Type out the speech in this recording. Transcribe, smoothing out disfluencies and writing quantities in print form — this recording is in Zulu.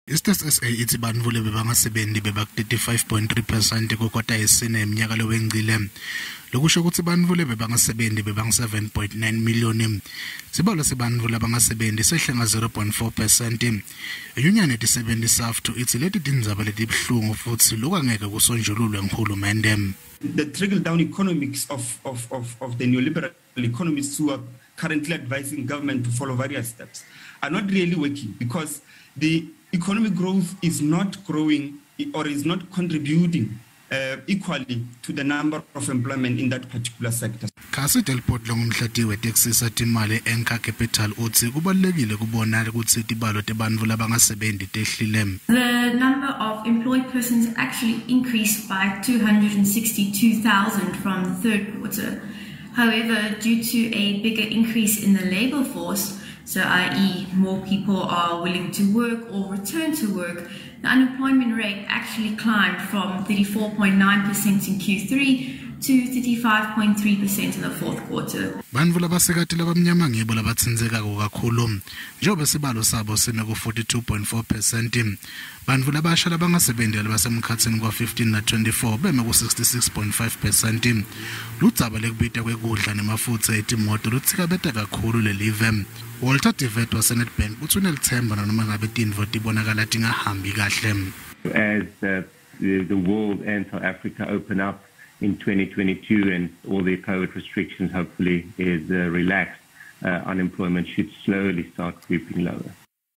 Isithathu SA ithi bantfu labangasebenti bebak 35.3% kwenyuka yesine eminyaka lowengcile. Lokusho ukuthi bantfu labangasebenti bebang 7.9 million. Sibalo sebantfu labangasebenti sehle nga 0.4%. Inyunyane etisebenti SAFTU ithi leti tindzaba letibhlungu futhi lokangeke kusonjululwe nguhulumende. The trickle-down economics of the neoliberal economists who are currently advising government to follow various steps are not really working because the economic growth is not growing or is not contributing equally to the number of employment in that particular sector. Kasi delport lomhlati weteksisa timali enka capital uthi kubalekile kubona ukuthi tibalo tebantfu labangasebenti tehlile. The number of employed persons actually increased by 262,000 from the third quarter. However, due to a bigger increase in the labor force, so i.e. more people are willing to work or return to work, the unemployment rate actually climbed from 34.9% in Q3 to 35.3% in the fourth quarter. Bantfu labasekati labamnyama ngibo labatsindzeka kakhulu. Njengoba sibalo sabo sine ku 42.4%. Bantfu labasha labangasebenti labasemkhatsini kwa 15 na 24 beme ku 66.5%. Ludzaba lekubita kwekudla nemafutsa etimoto luthikabeta kakhulu lelive. Walter Divet waseNetbank uthi unelithemba noma ngabe tintfo tibonakala tingahambi kahle. As the world and South Africa open up in 2022 and all the COVID restrictions hopefully is relaxed, unemployment should slowly start creeping lower.